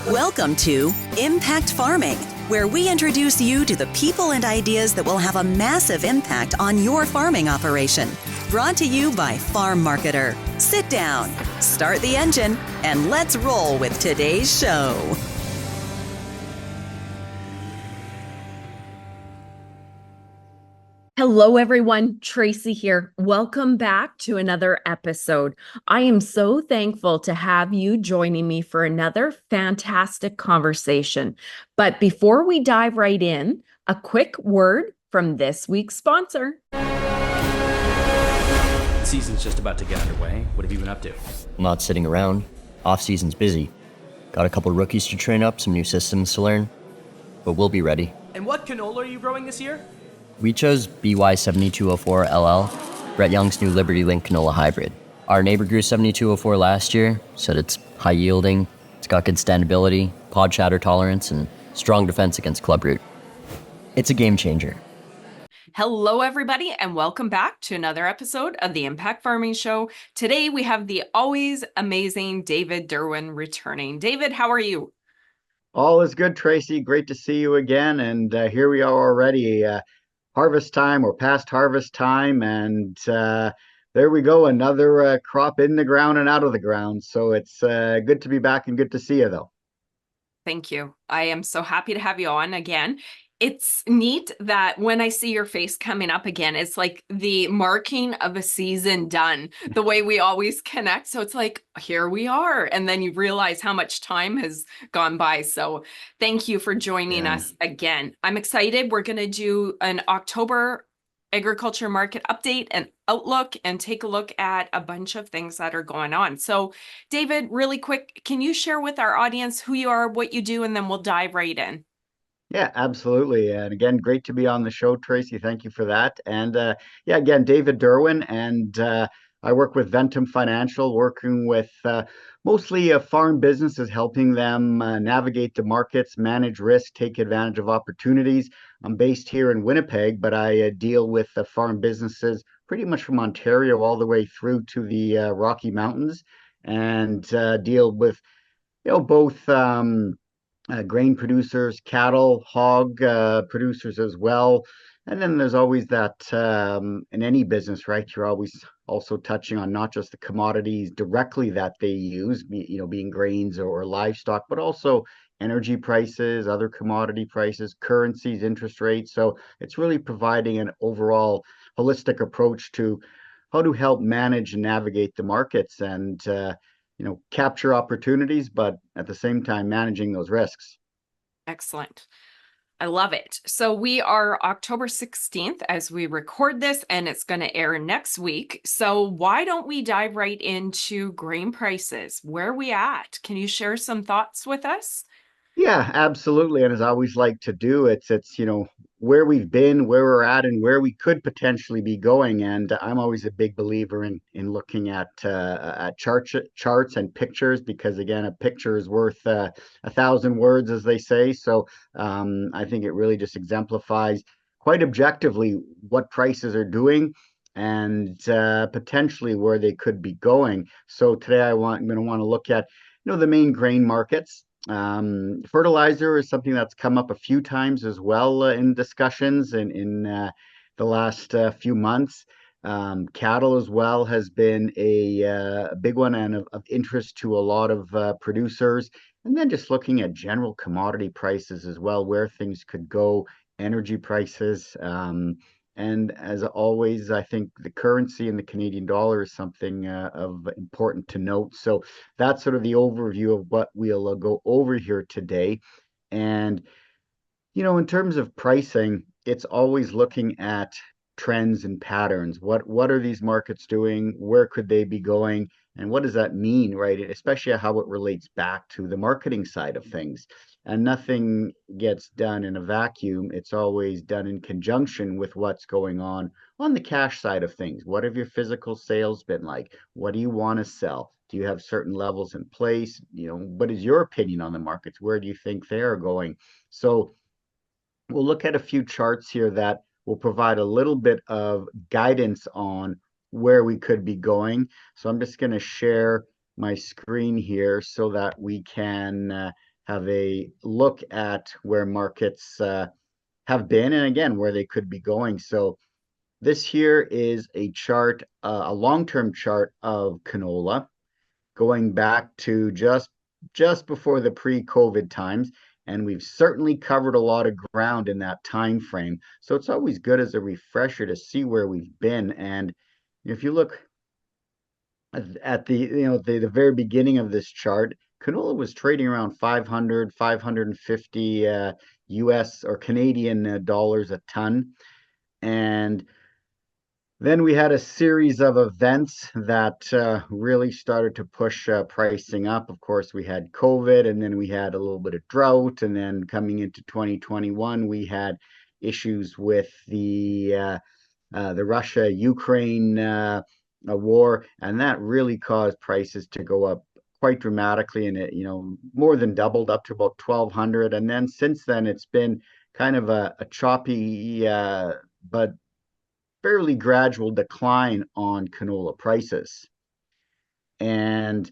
Welcome to Impact Farming, where we introduce you to the people and ideas that will have a massive impact on your farming operation. Brought to you by Farm Marketer. Sit down, start the engine, and let's roll with today's show. Hello, everyone. Tracy here. Welcome back to another episode. I am so thankful to have you joining me for another fantastic conversation. But before we dive right in, a quick word from this week's sponsor. The season's just about to get underway. What have you been up to? I'm not sitting around. Off-season's busy. Got a couple rookies to train up, some new systems to learn. But we'll be ready. And what canola are you growing this year? We chose BY7204LL, Brett Young's new Liberty Link canola hybrid. Our neighbor grew 7204 last year, said it's high yielding, it's got good standability, pod shatter tolerance, and strong defense against club root. It's a game changer. Hello, everybody, and welcome back to another episode of the Impact Farming Show. Today, we have the always amazing David Derwin returning. David, how are you? All is good, Tracy. Great to see you again. And here we are already. Harvest time or past harvest time, and there we go, another crop in the ground and out of the ground. So it's good to be back and good to see you, though. Thank you. I am so happy to have you on again. It's neat that when I see your face coming up again, it's like the marking of a season done, the way we always connect. So it's like, here we are. And then you realize how much time has gone by. So thank you for joining us again. I'm excited. We're going to do an October agriculture market update and outlook and take a look at a bunch of things that are going on. So David, really quick, can you share with our audience who you are, what you do, and then we'll dive right in. Yeah, absolutely. And again, great to be on the show, Tracy. Thank you for that. And again, David Derwin, and I work with Ventum Financial, working with mostly farm businesses, helping them navigate the markets, manage risk, take advantage of opportunities. I'm based here in Winnipeg, but I deal with farm businesses pretty much from Ontario all the way through to the Rocky Mountains, and deal with both grain producers, cattle, hog producers as well. And then there's always that in any business, right? You're always also touching on not just the commodities directly that they use, being grains or livestock, but also energy prices, other commodity prices, currencies, interest rates. So it's really providing an overall holistic approach to how to help manage and navigate the markets and capture opportunities, but at the same time, managing those risks. Excellent. I love it. So we are October 16th as we record this, and it's going to air next week. So why don't we dive right into grain prices? Where are we at? Can you share some thoughts with us? Yeah, absolutely. And as I always like to do, it's where we've been, where we're at, and where we could potentially be going. And I'm always a big believer in looking at charts and pictures, because again, a picture is worth 1,000 words, as they say. So I think it really just exemplifies quite objectively what prices are doing and potentially where they could be going. So today I'm going to want to look at the main grain markets. Fertilizer is something that's come up a few times as well in discussions in the last few months. Cattle as well has been a big one and of interest to a lot of producers. And then just looking at general commodity prices as well, where things could go, energy prices. And as always, I think the currency in the Canadian dollar is something of important to note. So that's sort of the overview of what we'll go over here today. And, in terms of pricing, it's always looking at trends and patterns. What are these markets doing? Where could they be going? And what does that mean, right? Especially how it relates back to the marketing side of things. And nothing gets done in a vacuum. It's always done in conjunction with what's going on the cash side of things. What have your physical sales been like? What do you want to sell? Do you have certain levels in place? What is your opinion on the markets? Where do you think they are going? So we'll look at a few charts here that will provide a little bit of guidance on where we could be going. So I'm just going to share my screen here so that we can have a look at where markets have been, and again, where they could be going. So this here is a chart, a long-term chart of canola going back to just before the pre-COVID times, and we've certainly covered a lot of ground in that time frame. So it's always good as a refresher to see where we've been. And if you look at the very beginning of this chart, canola was trading around 500, 550 US or Canadian dollars a ton. And then we had a series of events that really started to push pricing up. Of course, we had COVID, and then we had a little bit of drought. And then coming into 2021, we had issues with the Russia-Ukraine war, and that really caused prices to go up quite dramatically, and it more than doubled up to about 1,200. And then since then, it's been kind of a choppy but fairly gradual decline on canola prices. And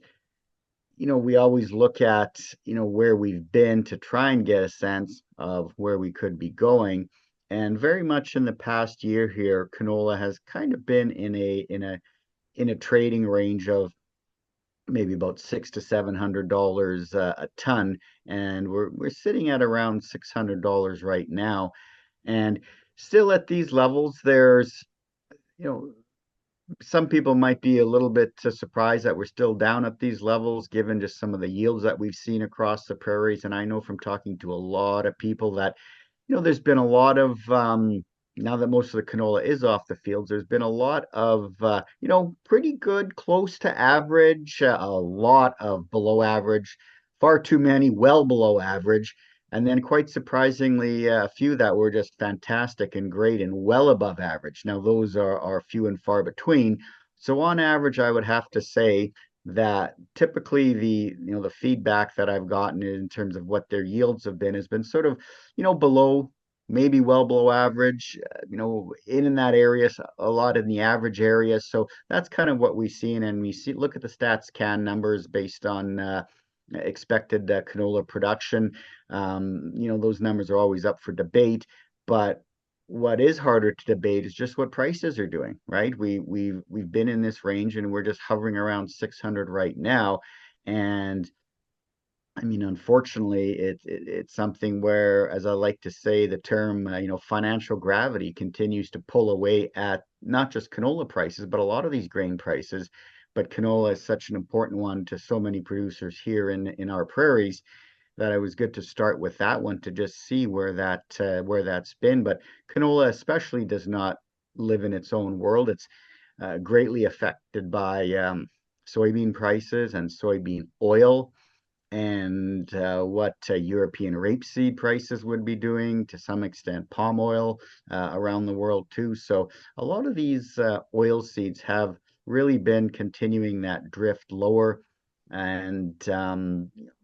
we always look at where we've been to try and get a sense of where we could be going. And very much in the past year here, canola has kind of been in a trading range of maybe about $600 to $700 a ton, and we're sitting at around $600 right now. And still at these levels, there's some people might be a little bit surprised that we're still down at these levels, given just some of the yields that we've seen across the prairies. And I know from talking to a lot of people that there's been a lot of now that most of the canola is off the fields, there's been a lot of pretty good, close to average, a lot of below average, far too many well below average, and then quite surprisingly, a few that were just fantastic and great and well above average. Now those are few and far between. So on average, I would have to say that typically the feedback that I've gotten in terms of what their yields have been has been sort of below, maybe well below average, in that area, a lot in the average area. So that's kind of what we've seen. And we look at the StatsCan numbers based on expected canola production. Those numbers are always up for debate, but what is harder to debate is just what prices are doing, right? We've been in this range and we're just hovering around 600 right now. And I mean, unfortunately, it's something where, as I like to say, the term, financial gravity continues to pull away at not just canola prices, but a lot of these grain prices. But canola is such an important one to so many producers here in our prairies that it was good to start with that one to just see where that's been. But canola especially does not live in its own world. It's greatly affected by soybean prices and soybean oil, and what European rapeseed prices would be doing, to some extent palm oil around the world too. So a lot of these oil seeds have really been continuing that drift lower and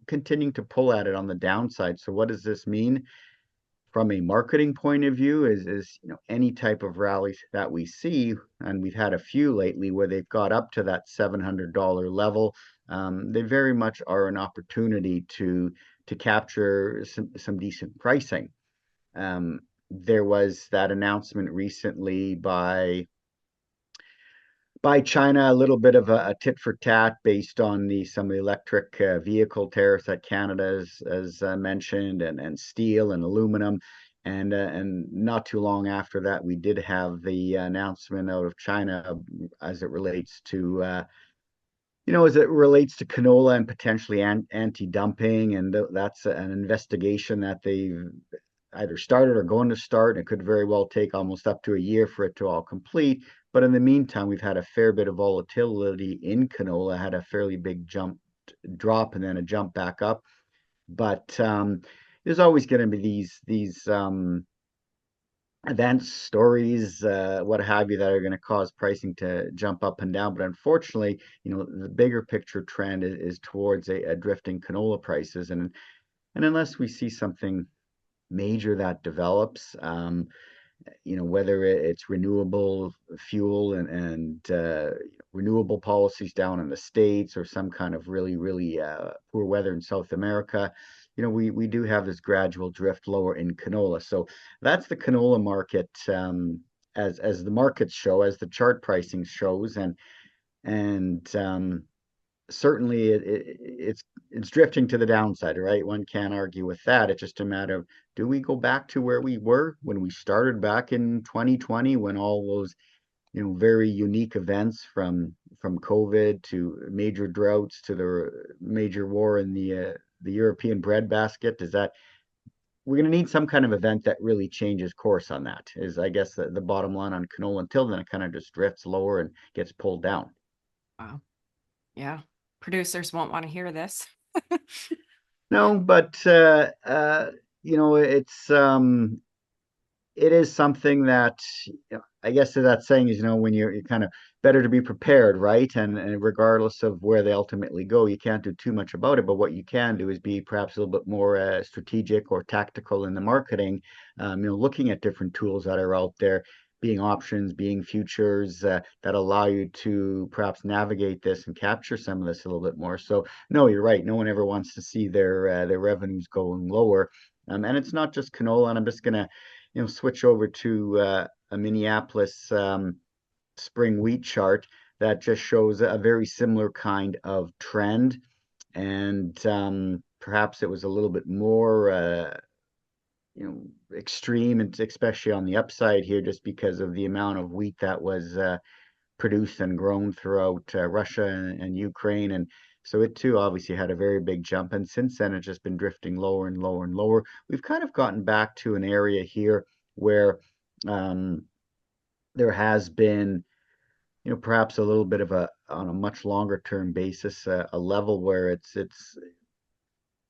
continuing to pull at it on the downside. So what does this mean? From a marketing point of view, is any type of rallies that we see, and we've had a few lately where they've got up to that $700 level, they very much are an opportunity to capture some decent pricing. There was that announcement recently by China, a little bit of a tit for tat based on some of the electric vehicle tariffs that Canada has mentioned, and steel and aluminum. And not too long after that, we did have the announcement out of China as it relates to canola and potentially anti-dumping, and that's an investigation that they've either started or going to start. It could very well take almost up to a year for it to all complete. But in the meantime, we've had a fair bit of volatility in canola, had a fairly big drop and then a jump back up. But there's always going to be these events, stories, what have you, that are going to cause pricing to jump up and down. But unfortunately, the bigger picture trend is towards a drifting canola prices. And unless we see something major that develops, whether it's renewable fuel and renewable policies down in the States, or some kind of really, really poor weather in South America, we do have this gradual drift lower in canola. So that's the canola market, as the markets show, as the chart pricing shows, and certainly it's drifting to the downside, right? One can't argue with that. It's just a matter of, do we go back to where we were when we started back in 2020, when all those very unique events from COVID to major droughts to the major war in the European breadbasket? Is that we're going to need some kind of event that really changes course on that, is I guess the bottom line on canola. Until then, it kind of just drifts lower and gets pulled down. Wow. Yeah. Producers won't want to hear this. No, but it is something that, I guess that saying is, when you're kind of better to be prepared, right? And regardless of where they ultimately go, you can't do too much about it. But what you can do is be perhaps a little bit more strategic or tactical in the marketing, looking at different tools that are out there, being options, being futures, that allow you to perhaps navigate this and capture some of this a little bit more. So no, you're right. No one ever wants to see their revenues going lower. And it's not just canola. And I'm just gonna switch over to a Minneapolis spring wheat chart that just shows a very similar kind of trend. And perhaps it was a little bit more extreme, and especially on the upside here, just because of the amount of wheat that was produced and grown throughout Russia and Ukraine. And so it too obviously had a very big jump. And since then, it's just been drifting lower and lower and lower. We've kind of gotten back to an area here where there has been, perhaps a little bit of on a much longer term basis, a level where it's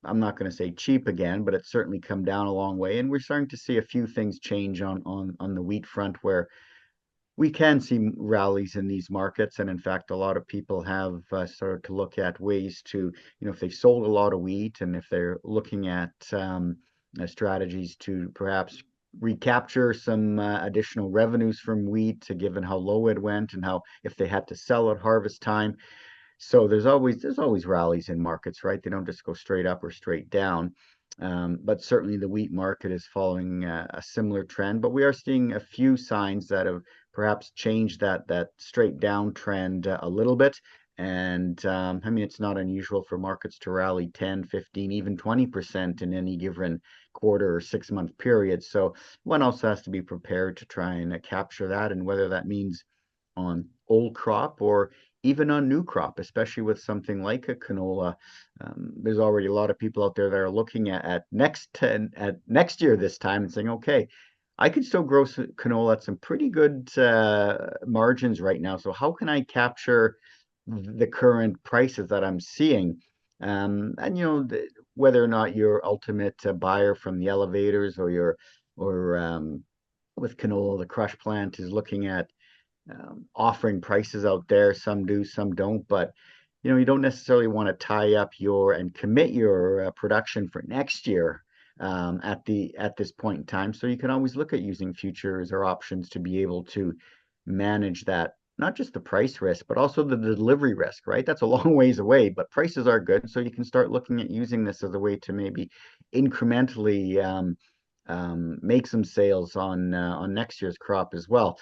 I'm not going to say cheap again, but it's certainly come down a long way. And we're starting to see a few things change on the wheat front, where we can see rallies in these markets. And in fact, a lot of people have started to look at ways to, if they've sold a lot of wheat, and if they're looking at strategies to perhaps recapture some additional revenues from wheat, given how low it went and how, if they had to sell at harvest time. So there's always rallies in markets, right? They don't just go straight up or straight down. But certainly the wheat market is following a similar trend. But we are seeing a few signs that have perhaps changed that straight down trend a little bit. And I mean, it's not unusual for markets to rally 10, 15, even 20% in any given quarter or 6-month period. So one also has to be prepared to try and capture that, and whether that means on old crop or even on new crop, especially with something like a canola. There's already a lot of people out there that are looking at next year this time and saying, okay, I could still grow canola at some pretty good margins right now. So how can I capture the current prices that I'm seeing? And whether or not your ultimate buyer from the elevators or with canola, the crush plant is looking at offering prices out there. Some do, some don't, but you don't necessarily want to tie up and commit your production for next year at this point in time. So you can always look at using futures or options to be able to manage that, not just the price risk, but also the delivery risk, right? That's a long ways away, but prices are good. So you can start looking at using this as a way to maybe incrementally make some sales on next year's crop as well.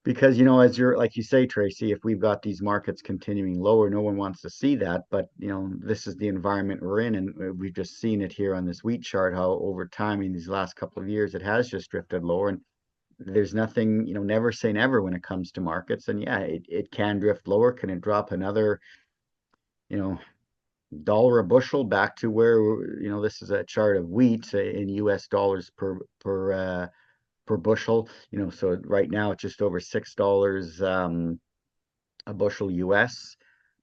Because, as like you say, Tracy, if we've got these markets continuing lower, no one wants to see that. But, this is the environment we're in. And we've just seen it here on this wheat chart, how over time in these last couple of years, it has just drifted lower. And there's nothing, never say never when it comes to markets. And yeah, it can drift lower. Can it drop another, dollar a bushel back to where, this is a chart of wheat in US dollars per bushel, so right now it's just over $6 a bushel US,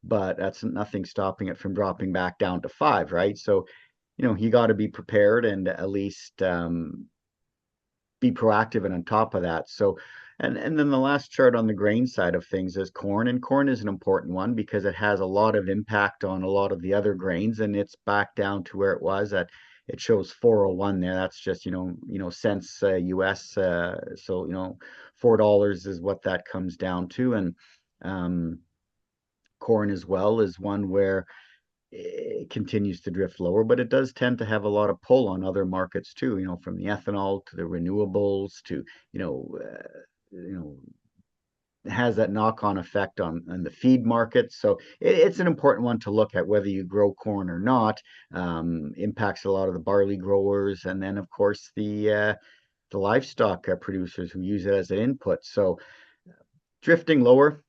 but that's nothing stopping it from dropping back down to 5, right? So, you got to be prepared and at least be proactive and on top of that. So, and then the last chart on the grain side of things is corn, and corn is an important one because it has a lot of impact on a lot of the other grains, and it's back down to where it was at. It shows 401 there. That's just cents US. So $4 is what that comes down to. And corn as well is one where it continues to drift lower, but it does tend to have a lot of pull on other markets too, from the ethanol to the renewables to, you know, you know, has that knock-on effect on the feed market. So it's an important one to look at, whether you grow corn or not. Impacts a lot of the barley growers, and then of course the livestock producers who use it as an input. So drifting lower.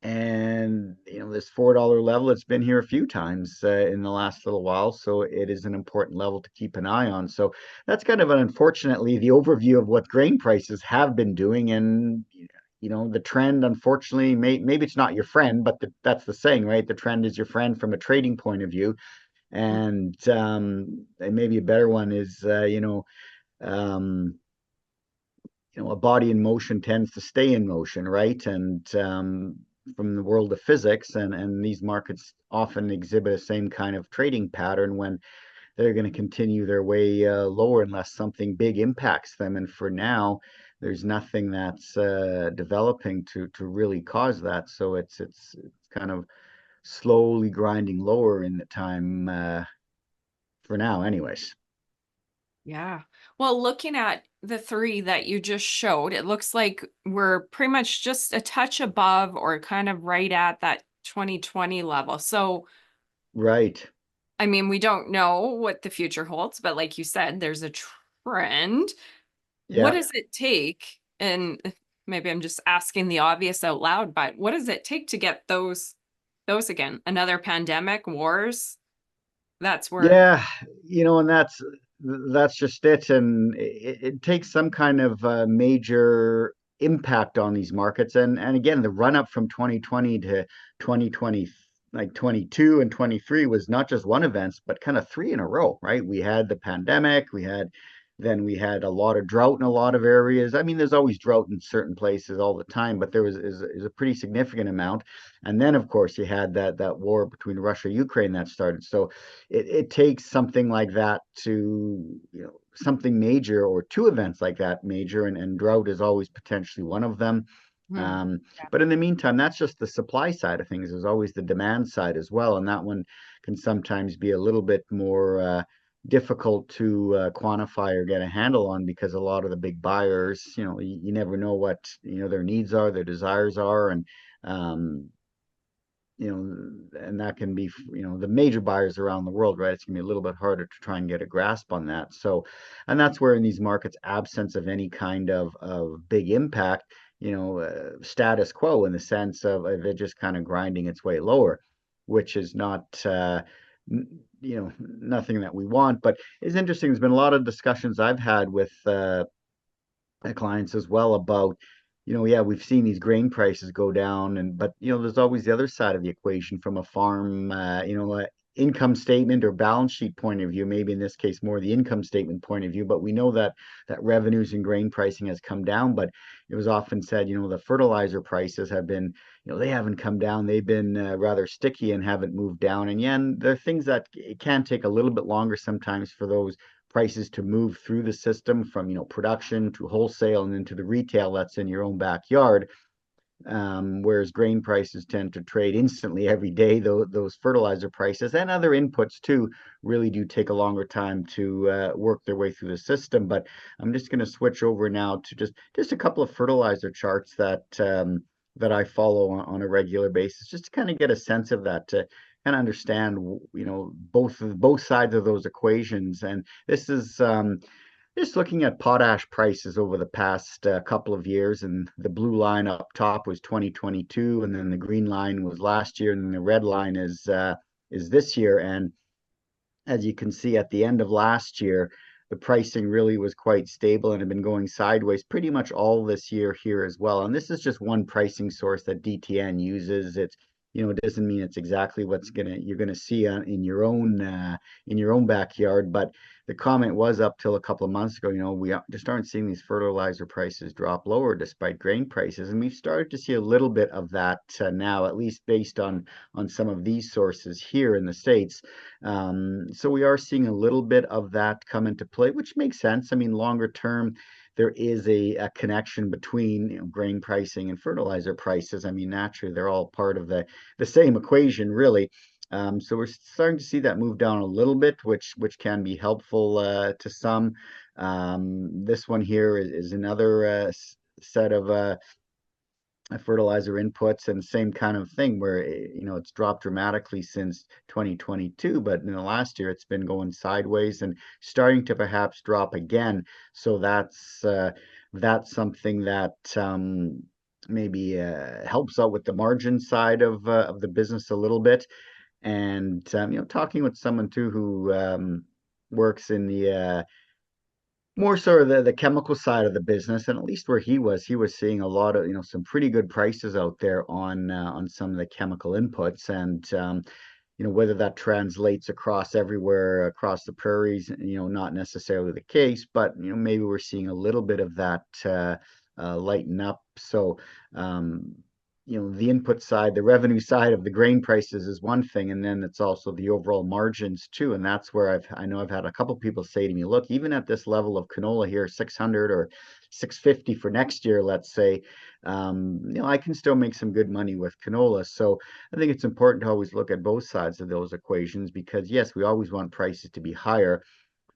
And this $4 level, it's been here a few times in the last little while, so it is an important level to keep an eye on. So that's kind of unfortunately the overview of what grain prices have been doing. And the trend, unfortunately, maybe it's not your friend, but that's the saying, right? The trend is your friend from a trading point of view. And maybe a better one is um, a body in motion tends to stay in motion, right? And from the world of physics, and these markets often exhibit the same kind of trading pattern when they're going to continue their way lower unless something big impacts them. And for now, there's nothing that's developing to really cause that. So it's kind of slowly grinding lower in the time for now, anyways. Yeah. Well, looking at the three that you just showed, it looks like we're pretty much just a touch above or kind of right at that 2020 level. So, Right. I mean, we don't know what the future holds, but like you said, there's a trend. What Yeah. does it take? And maybe I'm just asking the obvious out loud, but what does it take to get those again? Another pandemic, wars? That's where. Yeah, and that's just it. And it takes some kind of major impact on these markets. And again, the run up from 2020 to 2020, like 22 and 23, was not just one event, but kind of three in a row, right? We had the pandemic, we had a lot of drought in a lot of areas. I mean, there's always drought in certain places all the time, but there is a pretty significant amount. And then, of course, you had that war between Russia and Ukraine that started. So it takes something like that to, something major, or two events like that major, and drought is always potentially one of them. Hmm. Um, Yeah. but in the meantime, that's just the supply side of things. There's always the demand side as well, and that one can sometimes be a little bit more difficult to quantify or get a handle on, because a lot of the big buyers, you never know what their needs are, their desires are, and um, and that can be, the major buyers around the world, right? It's gonna be a little bit harder to try and get a grasp on that. So, and that's where in these markets, absence of any kind of big impact, status quo in the sense of it just kind of grinding its way lower, which is not, nothing that we want. But it's interesting. There's been a lot of discussions I've had with clients as well about, yeah, we've seen these grain prices go down, but there's always the other side of the equation from a farm, income statement or balance sheet point of view. Maybe in this case more the income statement point of view, but we know that revenues and grain pricing has come down. But it was often said, the fertilizer prices have been, they haven't come down. They've been rather sticky and haven't moved down. And yeah, and there are things that it can take a little bit longer sometimes for those prices to move through the system from production to wholesale and into the retail that's in your own backyard. Whereas grain prices tend to trade instantly every day. Those fertilizer prices and other inputs too really do take a longer time to work their way through the system. But I'm just going to switch over now to just a couple of fertilizer charts that I follow on a regular basis, just to kind of get a sense of that, to kind of understand, both sides of those equations. And this is just looking at potash prices over the past couple of years. And the blue line up top was 2022, and then the green line was last year, and then the red line is this year. And as you can see, at the end of last year, the pricing really was quite stable and had been going sideways pretty much all this year here as well. And this is just one pricing source that DTN uses. It doesn't mean it's exactly you're gonna see in your own backyard. But the comment was, up till a couple of months ago, we just aren't seeing these fertilizer prices drop lower despite grain prices, and we've started to see a little bit of that now, at least based on some of these sources here in the States. So we are seeing a little bit of that come into play, which makes sense. I mean, longer term, there is a connection between, you know, grain pricing and fertilizer prices. I mean, naturally, they're all part of the same equation, really. So we're starting to see that move down a little bit, which can be helpful to some. This one here is another set of fertilizer inputs, and same kind of thing where, you know, it's dropped dramatically since 2022, but in the last year it's been going sideways and starting to perhaps drop again. So that's something that maybe helps out with the margin side of the business a little bit. And you know, talking with someone too who works in the more sort of the chemical side of the business, and at least where he was seeing a lot of, you know, some pretty good prices out there on some of the chemical inputs. And you know, whether that translates across everywhere across the prairies, you know, not necessarily the case, but you know, maybe we're seeing a little bit of that lighten up. So you know, the input side, the revenue side of the grain prices is one thing, and then it's also the overall margins too. And that's where I know I've had a couple people say to me, look, even at this level of canola here, 600 or 650 for next year, let's say, you know, I can still make some good money with canola. So I think it's important to always look at both sides of those equations, because yes, we always want prices to be higher,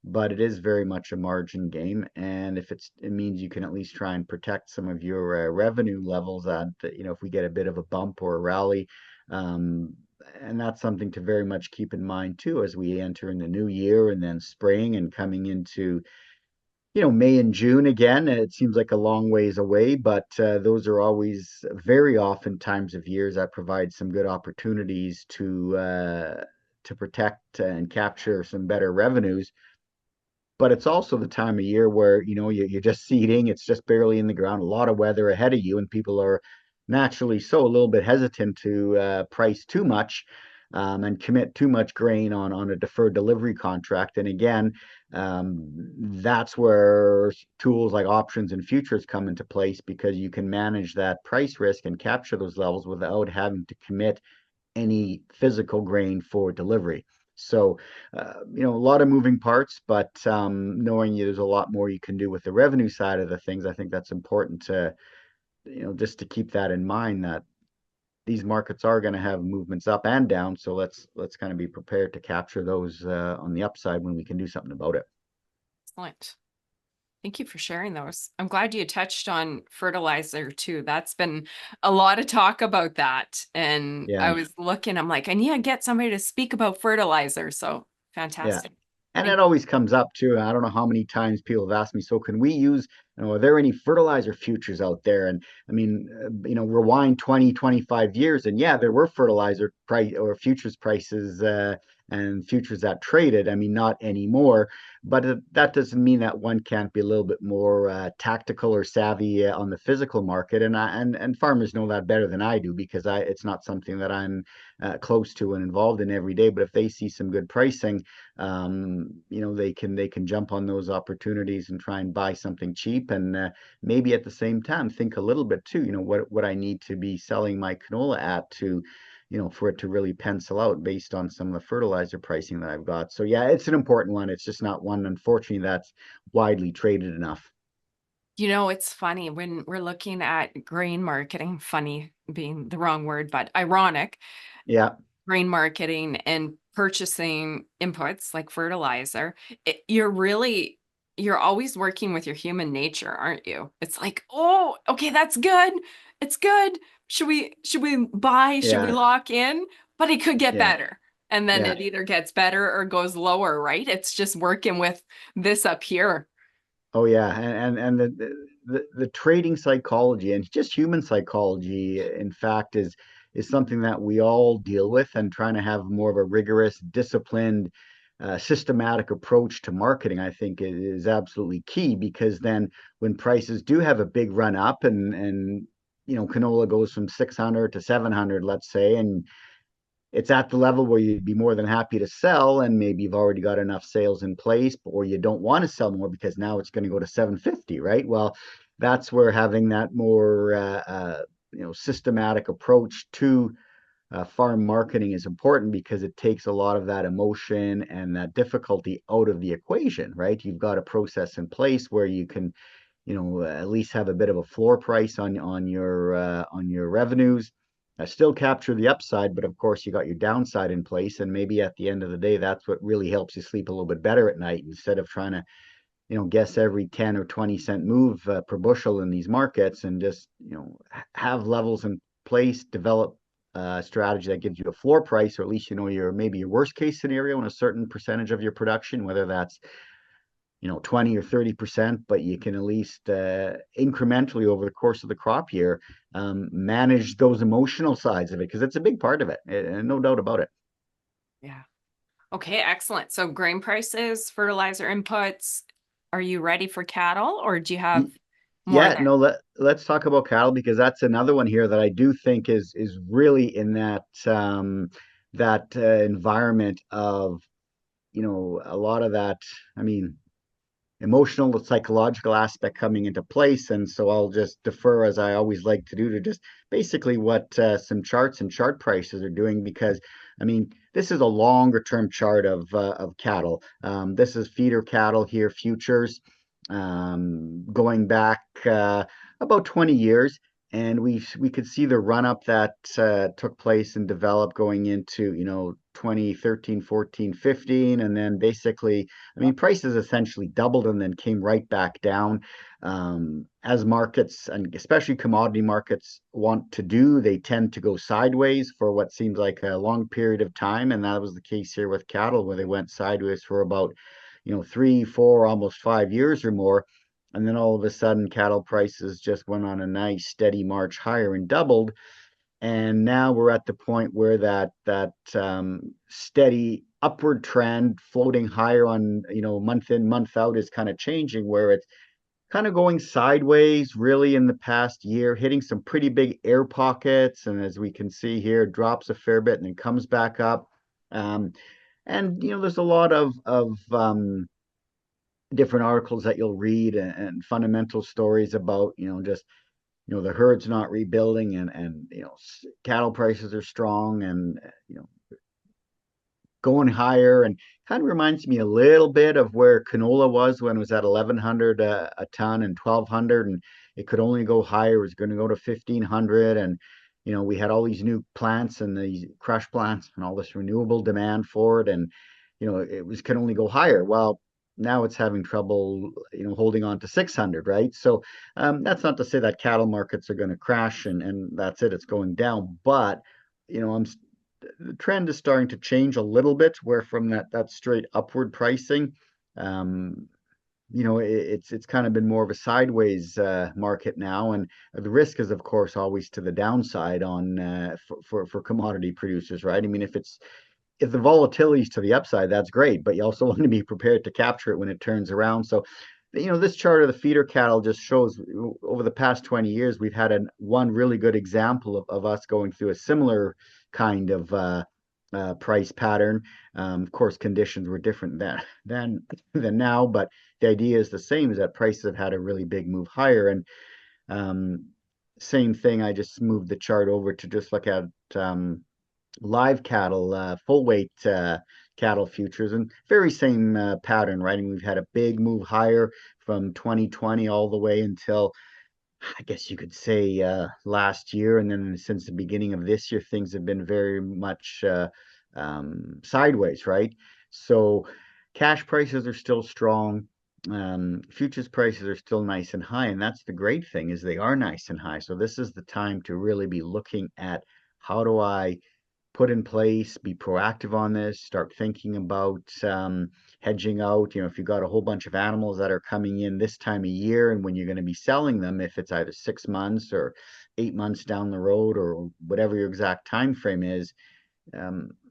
but it is very much a margin game. And if it means you can at least try and protect some of your revenue levels, at, you know, if we get a bit of a bump or a rally, and that's something to very much keep in mind too as we enter in the new year and then spring and coming into, you know, May and June again. It seems like a long ways away, but those are always very often times of years that provide some good opportunities to protect and capture some better revenues. But it's also the time of year where, you know, you're just seeding, it's just barely in the ground, a lot of weather ahead of you, and people are naturally so a little bit hesitant to price too much and commit too much grain on a deferred delivery contract. And again, that's where tools like options and futures come into place, because you can manage that price risk and capture those levels without having to commit any physical grain for delivery. So, you know, a lot of moving parts, but knowing there's a lot more you can do with the revenue side of the things, I think that's important to, you know, just to keep that in mind, that these markets are going to have movements up and down. So let's kind of be prepared to capture those on the upside when we can do something about it. Excellent. Thank you for sharing those. I'm glad you touched on fertilizer too. That's been a lot of talk about that. And Yeah. I was looking, I'm like, I need to get somebody to speak about fertilizer. So Yeah. fantastic. And it always comes up too. I don't know how many times people have asked me, so can we use, you know, are there any fertilizer futures out there? And I mean, you know, rewind 20, 25 years, and yeah, there were fertilizer price or futures prices and futures that traded. I mean, not anymore, but that doesn't mean that one can't be a little bit more tactical or savvy on the physical market. And farmers know that better than I do, because it's not something that I'm close to and involved in every day. But if they see some good pricing, you know, they can jump on those opportunities and try and buy something cheap, and maybe at the same time think a little bit too, you know, what I need to be selling my canola at to, you know, for it to really pencil out based on some of the fertilizer pricing that I've got. So yeah, it's an important one. It's just not one, unfortunately, that's widely traded enough. You know, it's funny when we're looking at grain marketing, funny being the wrong word, but ironic, Yeah, grain marketing and purchasing inputs like fertilizer, you're always working with your human nature, aren't you? It's like, oh, okay, that's good. It's good. Should we buy? Should we yeah, lock in? But it could get yeah, better. And then yeah. it either gets better or goes lower, right? It's just working with this up here. Oh yeah, and the trading psychology and just human psychology, in fact, is something that we all deal with, and trying to have more of a rigorous, disciplined, systematic approach to marketing, I think is absolutely key. Because then when prices do have a big run up, and you know, canola goes from 600 to 700, let's say, and it's at the level where you'd be more than happy to sell, and maybe you've already got enough sales in place, or you don't want to sell more because now it's going to go to 750, right? Well, that's where having that more you know, systematic approach to farm marketing is important, because it takes a lot of that emotion and that difficulty out of the equation, right? You've got a process in place where you can, at least have a bit of a floor price on your revenues. Still capture the upside, but of course you got your downside in place, and maybe at the end of the day, that's what really helps you sleep a little bit better at night instead of trying to guess every 10 or 20 cent move per bushel in these markets, and just have levels in place, develop a strategy that gives you a floor price, or at least maybe your worst case scenario in a certain percentage of your production, whether that's 20 or 30%, but you can at least incrementally over the course of the crop year manage those emotional sides of it, because it's a big part of it, and no doubt about it. Yeah. Okay, excellent. So grain prices, fertilizer inputs, are you ready for cattle, or do you have more Yeah, there? no, let's talk about cattle, because that's another one here that I do think is really in that environment of a lot of that, I mean, emotional and psychological aspect coming into place. And so I'll just defer, as I always like to do, to just basically what some charts and chart prices are doing, because I mean, this is a longer term chart of cattle. This is feeder cattle here, futures, going back about 20 years. And we could see the run up that took place and developed going into 2013, 14, 15, and then basically, I mean, prices essentially doubled and then came right back down. As markets, and especially commodity markets, want to do, they tend to go sideways for what seems like a long period of time. And that was the case here with cattle, where they went sideways for about 3, 4, almost 5 years or more. And then all of a sudden, cattle prices just went on a nice steady march higher and doubled. And now we're at the point where that steady upward trend floating higher on month in, month out is kind of changing, where it's kind of going sideways really in the past year, hitting some pretty big air pockets, and as we can see here, drops a fair bit and then comes back up. And there's a lot of different articles that you'll read, and fundamental stories about just the herd's not rebuilding, and cattle prices are strong, and going higher, and kind of reminds me a little bit of where canola was when it was at 1,100 a ton and 1,200, and it could only go higher. It was going to go to 1,500, and we had all these new plants and these crush plants and all this renewable demand for it, and it could only go higher. Well, now it's having trouble holding on to 600, right? So that's not to say that cattle markets are going to crash and that's it, it's going down, but the trend is starting to change a little bit, where from that straight upward pricing, it's kind of been more of a sideways market now, and the risk is, of course, always to the downside on for commodity producers, right? I mean, if the volatility is to the upside, that's great, but you also want to be prepared to capture it when it turns around. So, this chart of the feeder cattle just shows over the past 20 years, we've had one really good example of us going through a similar kind of price pattern. Of course, conditions were different than now, but the idea is the same: is that prices have had a really big move higher. And same thing, I just moved the chart over to just look at live cattle, full weight cattle futures, and very same pattern, right? And we've had a big move higher from 2020 all the way until, I guess you could say, last year. And then since the beginning of this year, things have been very much sideways, right? So cash prices are still strong. Futures prices are still nice and high. And that's the great thing, is they are nice and high. So this is the time to really be looking at, how do I put in place, be proactive on this, start thinking about hedging out. If you've got a whole bunch of animals that are coming in this time of year, and when you're going to be selling them, if it's either 6 months or 8 months down the road, or whatever your exact time frame is,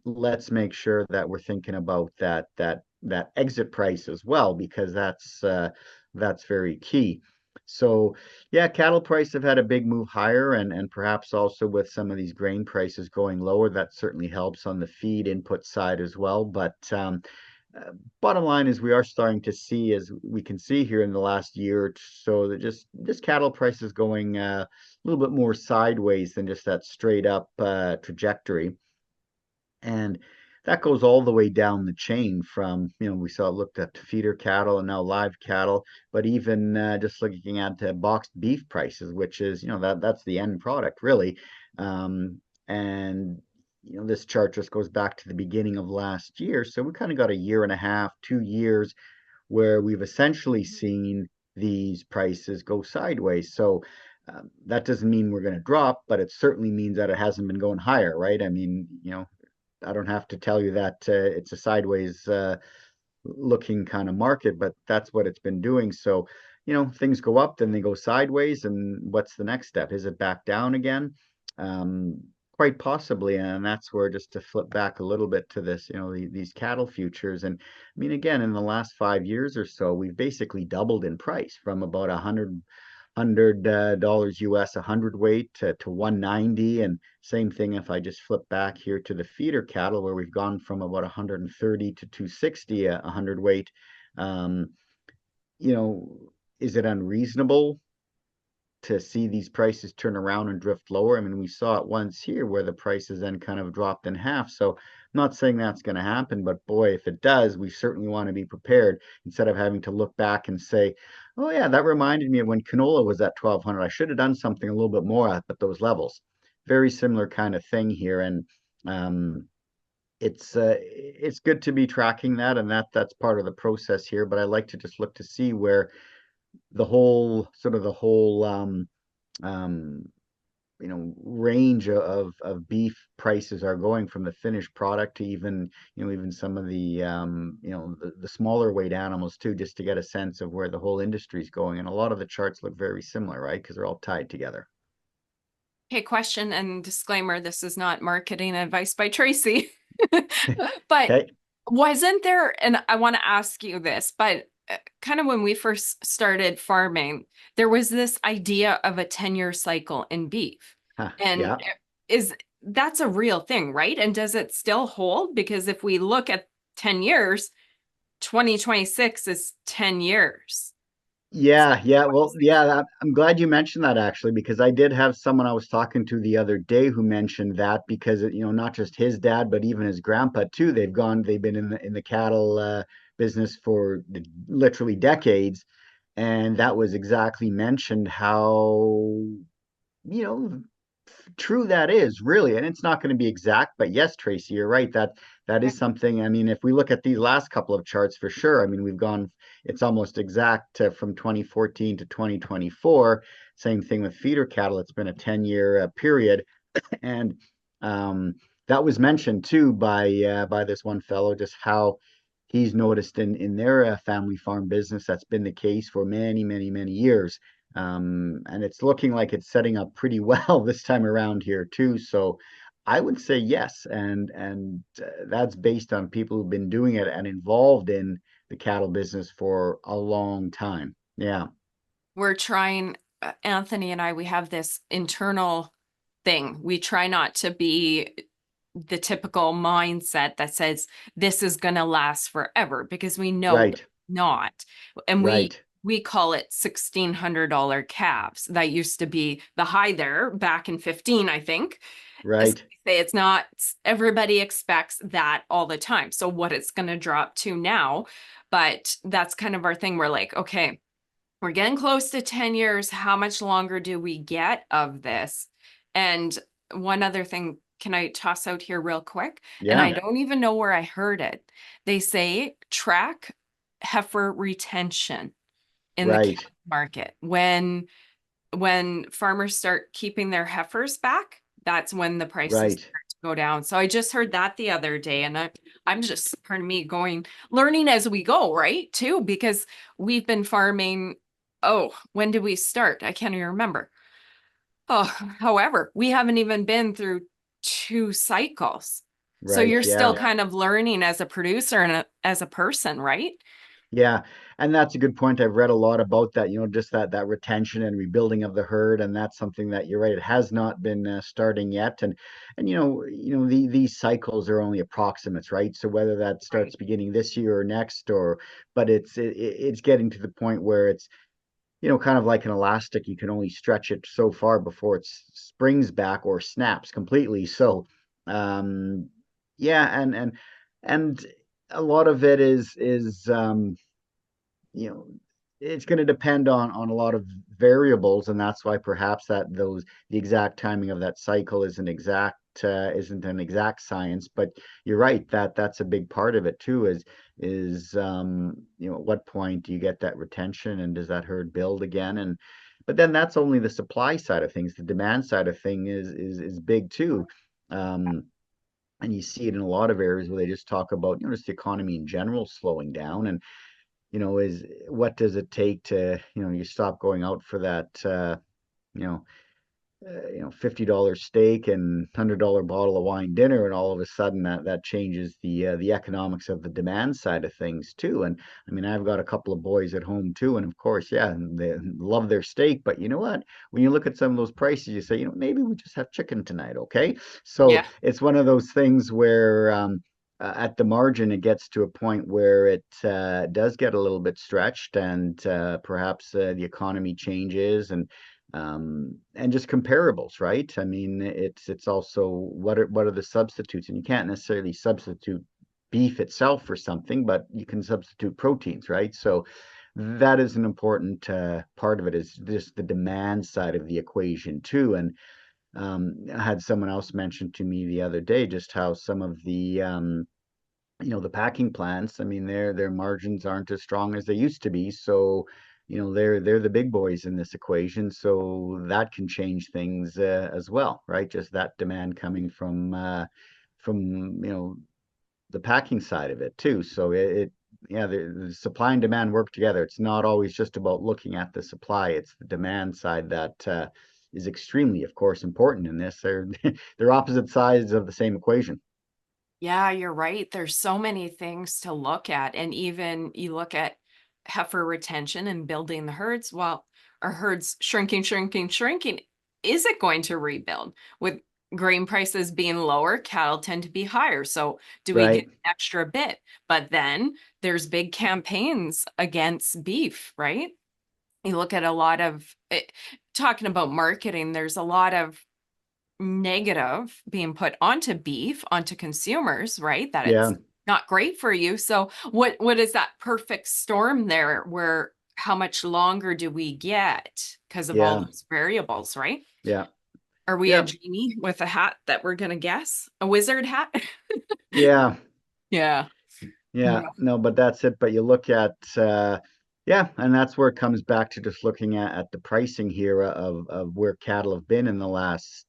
let's make sure that we're thinking about that exit price as well, because that's very key. So yeah, cattle prices have had a big move higher, and perhaps also with some of these grain prices going lower, that certainly helps on the feed input side as well. But bottom line is, we are starting to see, as we can see here in the last year or so, that just cattle prices going a little bit more sideways than just that straight up trajectory. And that goes all the way down the chain from, we saw looked at feeder cattle and now live cattle, but even just looking at boxed beef prices, which is, that's the end product really. And this chart just goes back to the beginning of last year. So we kind of got a year and a half, 2 years where we've essentially seen these prices go sideways. So that doesn't mean we're going to drop, but it certainly means that it hasn't been going higher, right? I mean, I don't have to tell you that it's a sideways looking kind of market, but that's what it's been doing. So, things go up, then they go sideways, and what's the next step? Is it back down again? Quite possibly, and that's where, just to flip back a little bit to this, these cattle futures, and I mean, again, in the last 5 years or so, we've basically doubled in price from about $100 US a hundredweight to 190, and same thing if I just flip back here to the feeder cattle, where we've gone from about 130 to 260 a hundredweight. Is it unreasonable to see these prices turn around and drift lower? I mean, we saw it once here where the prices then kind of dropped in half. So I'm not saying that's going to happen, but boy, if it does, we certainly want to be prepared instead of having to look back and say, oh yeah, that reminded me of when canola was at 1200. I should have done something a little bit more at those levels. Very similar kind of thing here. And it's good to be tracking that, and that's part of the process here. But I like to just look to see where the whole range of beef prices are going, from the finished product to even some of the the smaller weight animals too, just to get a sense of where the whole industry is going. And a lot of the charts look very similar, right? Because they're all tied together. Okay, question and disclaimer, this is not marketing advice by Tracy. But Okay. wasn't there, and I want to ask you this, but kind of when we first started farming, there was this idea of a 10-year cycle in beef. And Yeah. that's a real thing, right? And does it still hold? Because if we look at 10 years, 2026 is 10 years. Yeah, yeah. Well, yeah, I'm glad you mentioned that actually, because I did have someone I was talking to the other day who mentioned that, because not just his dad, but even his grandpa too. They've been in the cattle business for literally decades, and that was exactly mentioned how you know true that is, really. And it's not going to be exact, but yes, Tracy, you're right, that is something. I mean, if we look at these last couple of charts, for sure, I mean, it's almost exact from 2014 to 2024. Same thing with feeder cattle. It's been a 10-year period. And that was mentioned too by this one fellow, just how he's noticed in their family farm business that's been the case for many, many, many years. And it's looking like it's setting up pretty well this time around here too. So I would say yes, and that's based on people who've been doing it and involved in the cattle business for a long time. Yeah. We're trying, Anthony and I, we have this internal thing. We try not to be the typical mindset that says this is going to last forever, because we know Right. not. And Right. we call it $1,600 calves. That used to be the high there back in 15, I think. Right. Say it's not, everybody expects that all the time. So what it's going to drop to now, but that's kind of our thing. We're like, okay, we're getting close to 10 years. How much longer do we get of this? And one other thing, can I toss out here real quick? And I Yeah. don't even know where I heard it. They say track heifer retention in the Right. cattle market. When farmers start keeping their heifers back, that's when the prices Right. start to go down. So I just heard that the other day, and I'm just, pardon me, learning as we go, right? Too, because we've been farming. Oh, when did we start? I can't even remember. Oh, however, we haven't even been through 2 cycles. So Right. you're still Yeah. kind of learning as a producer and as a person, right? Yeah, and that's a good point. I've read a lot about that, just that retention and rebuilding of the herd, and that's something that you're right. It has not been starting yet, and these cycles are only approximates, right? So whether that starts beginning this year or next, but it's getting to the point where it's kind of like an elastic. You can only stretch it so far before it springs back or snaps completely. So, Yeah, and a lot of it is you know, it's going to depend on a lot of variables, and that's why perhaps the exact timing of that cycle isn't an exact science. But you're right that that's a big part of it too. Is at what point do you get that retention, and does that herd build again? And but then that's only the supply side of things. The demand side of thing is big too. Um, and you see it in a lot of areas where they just talk about, just the economy in general slowing down. And is what does it take to, you stop going out for that, you know, $50 steak and $100 bottle of wine dinner, and all of a sudden that changes the economics of the demand side of things too. And I mean, I've got a couple of boys at home too, and of course, yeah, they love their steak. But you know what? When you look at some of those prices, you say, maybe we just have chicken tonight, okay? So Yeah. it's one of those things where. At the margin, it gets to a point where it does get a little bit stretched, and perhaps the economy changes, and just comparables, right? I mean, it's also what are the substitutes, and you can't necessarily substitute beef itself for something, but you can substitute proteins, right? So that is an important part of it, is just the demand side of the equation too. And I had someone else mention to me the other day just how some of the packing plants, I mean, their margins aren't as strong as they used to be. So, they're the big boys in this equation. So that can change things as well, right? Just that demand coming from the packing side of it too. So yeah, the supply and demand work together. It's not always just about looking at the supply. It's the demand side that is extremely, of course, important in this. They're opposite sides of the same equation. Yeah, you're right. There's so many things to look at. And even you look at heifer retention and building the herds. Well, our herds shrinking, shrinking, shrinking. Is it going to rebuild? With grain prices being lower, cattle tend to be higher. So do we get Right. an extra bit? But then there's big campaigns against beef, right? You look at a lot of talking about marketing, there's a lot of negative being put onto beef, onto consumers, right? That Yeah. it's not great for you. So what is that perfect storm there where how much longer do we get because of all Yeah. those variables, right? Yeah. Are we a Yeah. genie with a hat that we're gonna guess? A wizard hat? Yeah. Yeah. Yeah, Yeah. no, but that's it. But you look at, yeah, and that's where it comes back to just looking at the pricing here of where cattle have been in the last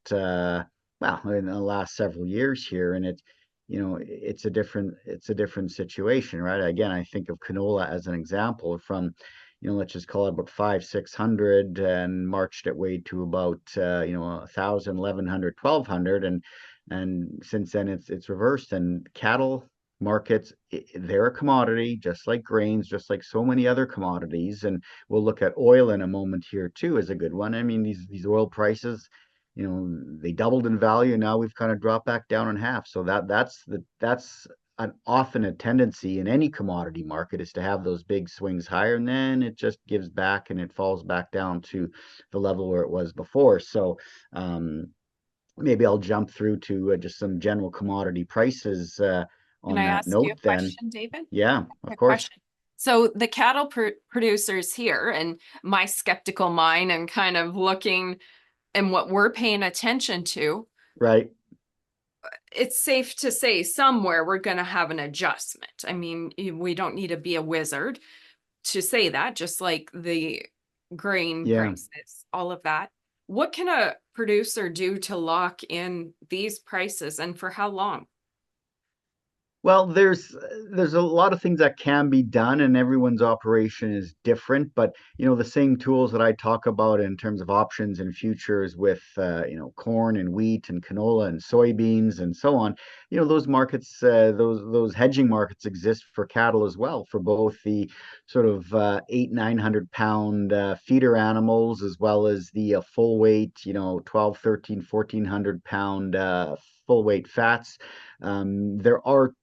several years here, and it's a different situation, right? Again, I think of canola as an example from, let's just call it about 500, 600, and marched its way to about 1,000, 1,100, 1,200, and since then it's reversed. And cattle markets, they're a commodity, just like grains, just like so many other commodities. And we'll look at oil in a moment here too as a good one. I mean, these oil prices, they doubled in value, and now we've kind of dropped back down in half. So that's often a tendency in any commodity market, is to have those big swings higher, and then it just gives back and it falls back down to the level where it was before. So maybe I'll jump through to just some general commodity prices Can on I that ask you note a then. question, David? Yeah, of Quick course. question. So the cattle producers here, and my skeptical mind, and kind of looking and what we're paying attention to, Right. it's safe to say somewhere we're going to have an adjustment. I mean, we don't need to be a wizard to say that, just like the grain Yeah. prices, all of that. What can a producer do to lock in these prices, and for how long? Well, there's a lot of things that can be done, and everyone's operation is different. But the same tools that I talk about in terms of options and futures with corn and wheat and canola and soybeans and so on. Those markets, those hedging markets exist for cattle as well, for both the sort of 800-900 pound feeder animals, as well as the full weight, 12, 13, 1,400 pound full weight fats. There are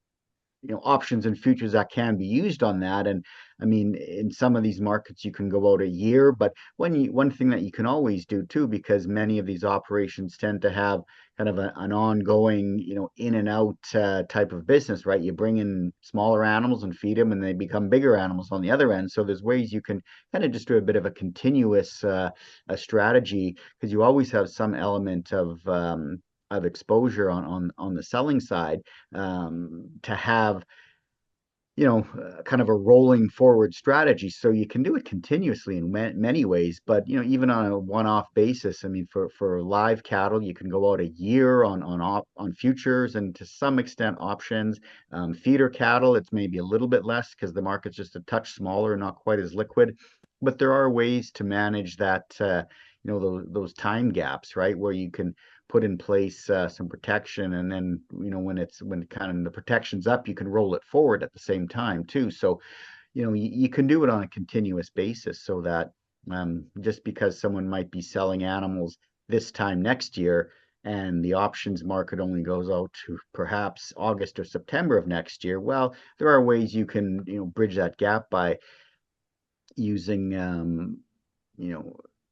options and futures that can be used on that. And I mean, in some of these markets, you can go out a year, but one thing that you can always do too, because many of these operations tend to have kind of an ongoing, in and out type of business, right? You bring in smaller animals and feed them, and they become bigger animals on the other end. So there's ways you can kind of just do a bit of a continuous a strategy, because you always have some element of exposure on the selling side, to have kind of a rolling forward strategy. So you can do it continuously in many ways, but even on a one-off basis. I mean, for live cattle, you can go out a year on futures and to some extent options. Feeder cattle, it's maybe a little bit less because the market's just a touch smaller and not quite as liquid. But there are ways to manage that, those time gaps, right, where you can put in place some protection, and then when kind of the protection's up, you can roll it forward at the same time too. So you can do it on a continuous basis, so that just because someone might be selling animals this time next year and the options market only goes out to perhaps August or September of next year, well, there are ways you can bridge that gap by using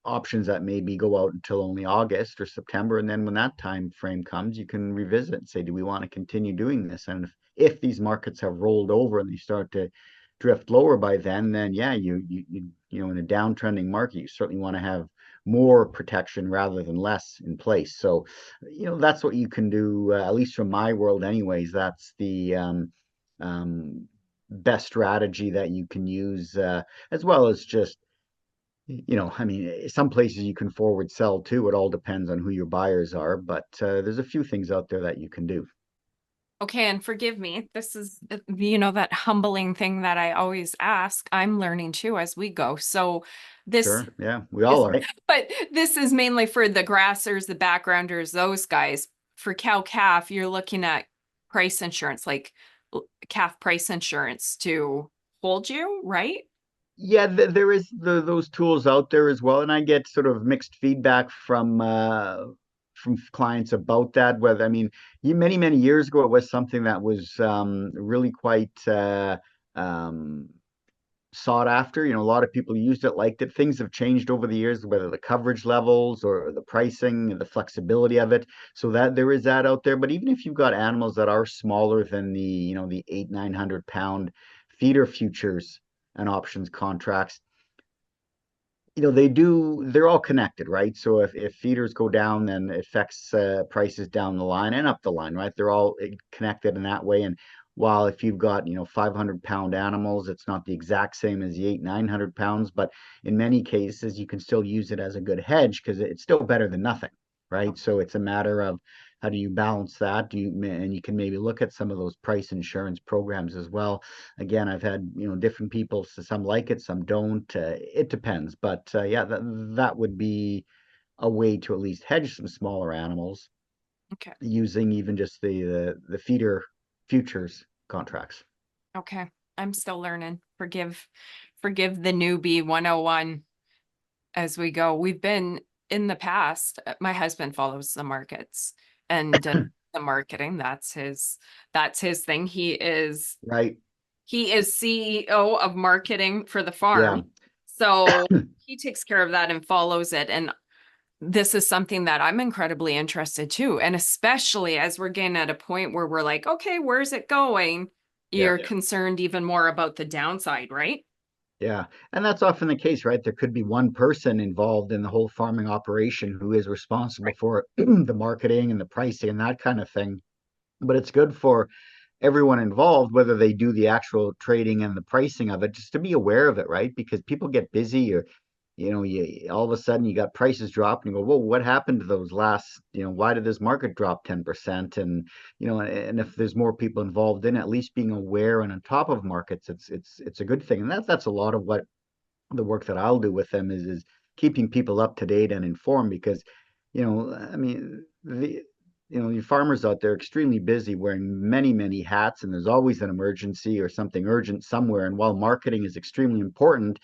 options that maybe go out until only August or September. And then when that time frame comes, you can revisit and say, do we want to continue doing this? And if these markets have rolled over and they start to drift lower by then yeah, you in a downtrending market, you certainly want to have more protection rather than less in place. So, that's what you can do, at least from my world anyways. That's the best strategy that you can use, as well as just I mean, some places you can forward sell too. It all depends on who your buyers are, but there's a few things out there that you can do. Okay, and forgive me. This is, that humbling thing that I always ask. I'm learning too as we go. So this, Sure, yeah, we all are. but this is mainly for the grassers, the backgrounders, those guys. For cow calf, you're looking at price insurance, like calf price insurance to hold you, right? Yeah, there is those tools out there as well, and I get sort of mixed feedback from clients about that. Whether, I mean, many years ago, it was something that was really quite sought after. A lot of people used it, liked it. Things have changed over the years, whether the coverage levels or the pricing and the flexibility of it. So that there is that out there. But even if you've got animals that are smaller than the 800-900 pound feeder futures and options contracts, they're all connected, right? So if feeders go down, then it affects prices down the line and up the line, right? They're all connected in that way. And while if you've got 500-pound animals, it's not the exact same as the 800-900 pounds, but in many cases you can still use it as a good hedge, because it's still better than nothing, right? So it's a matter of how do you balance that? And you can maybe look at some of those price insurance programs as well. Again, I've had different people, so some like it, some don't. It depends, but yeah, that would be a way to at least hedge some smaller animals. Okay. Using even just the feeder futures contracts. Okay. I'm still learning. Forgive the newbie 101 as we go. We've been in the past, my husband follows the markets and the marketing. That's his thing. He is right. He is CEO of marketing for the farm. Yeah. So he takes care of that and follows it. And this is something that I'm incredibly interested too. And especially as we're getting at a point where we're like, okay, where's it going? You're concerned even more about the downside, right? Yeah. And that's often the case, right? There could be one person involved in the whole farming operation who is responsible for the marketing and the pricing and that kind of thing. But it's good for everyone involved, whether they do the actual trading and the pricing of it, just to be aware of it, right? Because people get busy, or all of a sudden you got prices drop and you go, whoa, what happened to those last, why did this market drop 10%? And and if there's more people involved in it, at least being aware and on top of markets, it's a good thing. And that's a lot of what the work that I'll do with them is keeping people up to date and informed, because I mean, your farmers out there are extremely busy, wearing many hats, and there's always an emergency or something urgent somewhere. And while marketing is extremely important,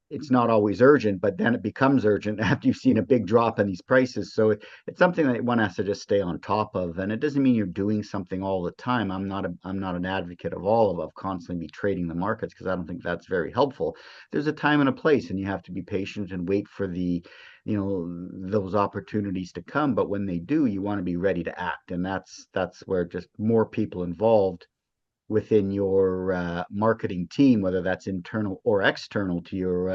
it's not always urgent, but then it becomes urgent after you've seen a big drop in these prices. So it's something that one has to just stay on top of. And it doesn't mean you're doing something all the time. I'm not an advocate of constantly be trading the markets, because I don't think that's very helpful. There's a time and a place, and you have to be patient and wait for those opportunities to come. But when they do, you want to be ready to act. And that's where just more people involved within your marketing team, whether that's internal or external to your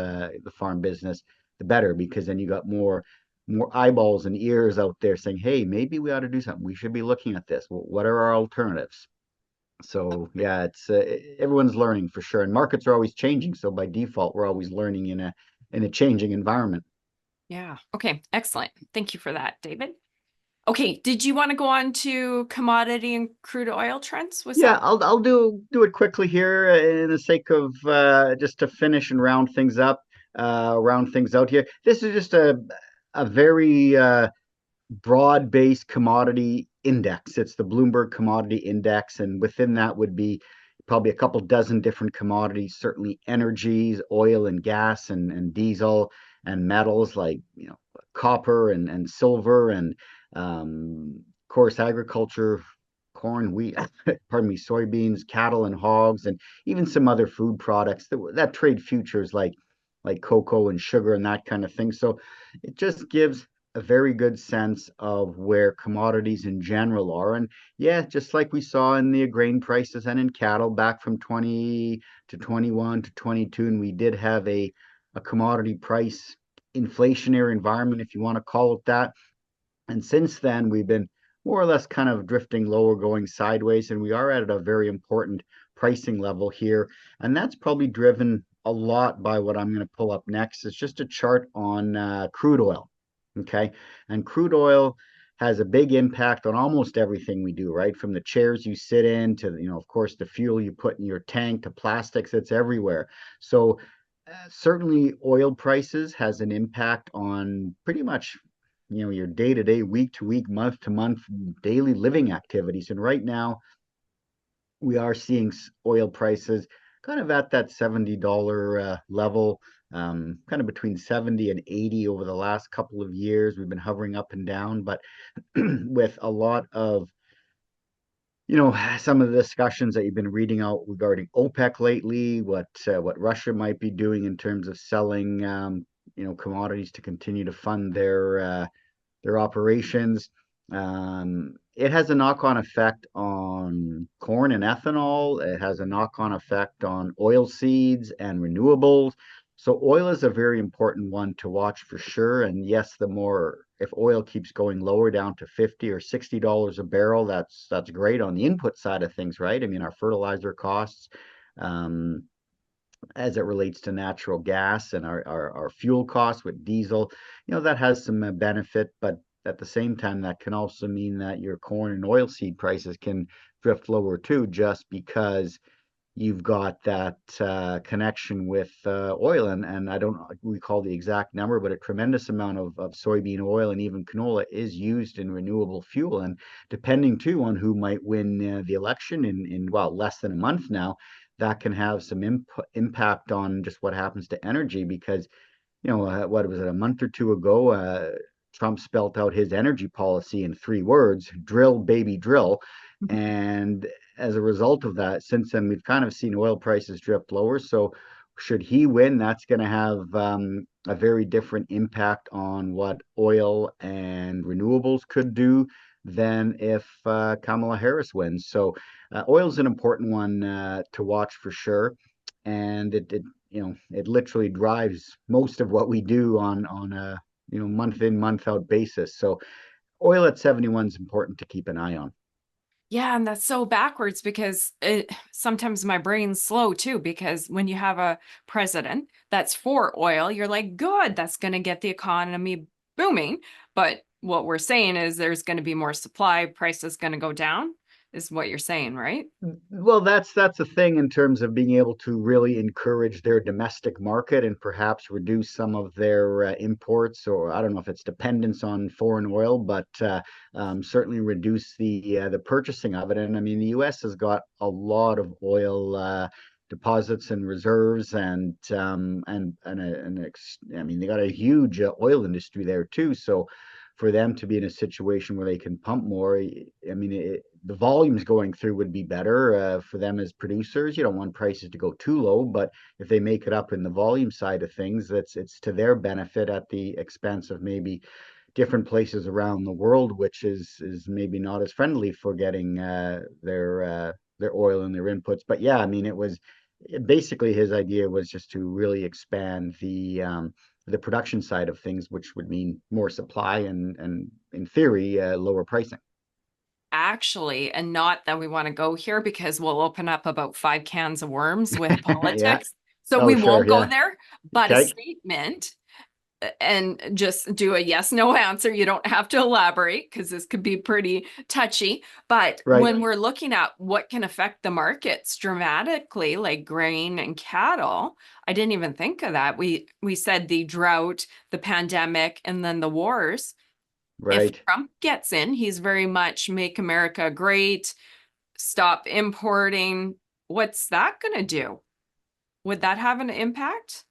the farm business, the better, because then you got more eyeballs and ears out there saying, hey, maybe we ought to do something. We should be looking at this. Well, what are our alternatives? So yeah, it's everyone's learning for sure, and markets are always changing. So by default, we're always learning in a changing environment. Yeah. Okay. Excellent. Thank you for that, David. Okay. Did you want to go on to commodity and crude oil trends? Yeah, I'll do it quickly here in the sake of just to finish and round things out here. This is just a very broad-based commodity index. It's the Bloomberg Commodity Index, and within that would be probably a couple dozen different commodities, certainly energies, oil and gas and diesel, and metals like copper and silver, and of course agriculture, corn, wheat, pardon me, soybeans, cattle and hogs, and even some other food products that trade futures like cocoa and sugar and that kind of thing. So it just gives a very good sense of where commodities in general are. And yeah, just like we saw in the grain prices and in cattle back from 20 to 21 to 22, and we did have a commodity price inflationary environment, if you want to call it that. And since then, we've been more or less kind of drifting lower, going sideways, and we are at a very important pricing level here. And that's probably driven a lot by what I'm going to pull up next. It's just a chart on crude oil. Okay. And crude oil has a big impact on almost everything we do, right? From the chairs you sit in to, of course, the fuel you put in your tank to plastics, it's everywhere. So certainly oil prices has an impact on pretty much your day-to-day, week-to-week, month-to-month daily living activities. And right now we are seeing oil prices kind of at that $70 level, kind of between 70 and 80 over the last couple of years. We've been hovering up and down, but with a lot of some of the discussions that you've been reading out regarding OPEC lately, what Russia might be doing in terms of selling commodities to continue to fund their operations. It has a knock-on effect on corn and ethanol. It has a knock-on effect on oil seeds and renewables. So oil is a very important one to watch for sure. And yes, if oil keeps going lower down to $50 or $60 a barrel, that's great on the input side of things, right? I mean, our fertilizer costs, as it relates to natural gas, and our fuel costs with diesel, that has some benefit, but at the same time, that can also mean that your corn and oilseed prices can drift lower too, just because you've got that connection with oil. And I don't recall the exact number, but a tremendous amount of soybean oil and even canola is used in renewable fuel. And depending too on who might win the election in less than a month now, that can have some impact on just what happens to energy, because what was it, a month or two ago, Trump spelt out his energy policy in 3 words: drill, baby, drill. And as a result of that, since then, we've kind of seen oil prices drift lower. So should he win, that's going to have a very different impact on what oil and renewables could do than if Kamala Harris wins. So oil is an important one to watch for sure. And it literally drives most of what we do on a month in, month out basis. So oil at 71 is important to keep an eye on. Yeah, and that's so backwards, because sometimes my brain's slow too, because when you have a president that's for oil, you're like, good, that's going to get the economy booming. But what we're saying is there's going to be more supply, price is going to go down, is what you're saying, right? Well, that's a thing in terms of being able to really encourage their domestic market and perhaps reduce some of their imports, or I don't know if it's dependence on foreign oil, but certainly reduce the purchasing of it. And I mean, the U.S. has got a lot of oil deposits and reserves, and I mean, they got a huge oil industry there too. So for them to be in a situation where they can pump more, I mean, the volumes going through would be better for them as producers. You don't want prices to go too low, but if they make it up in the volume side of things, it's to their benefit at the expense of maybe different places around the world, which is maybe not as friendly for getting their oil and their inputs. But yeah, I mean, it was basically his idea was just to really expand the production side of things, which would mean more supply and in theory lower pricing. Actually, and not that we want to go here because we'll open up about 5 cans of worms with Yeah. politics. So Oh, we sure. won't go Yeah. there, but a Okay. statement and just do a yes, no answer. You don't have to elaborate because this could be pretty touchy. But Right. when we're looking at what can affect the markets dramatically, like grain and cattle, I didn't even think of that. We said the drought, the pandemic, and then the wars. If Right. Trump gets in, he's very much make America great, stop importing. What's that going to do? Would that have an impact?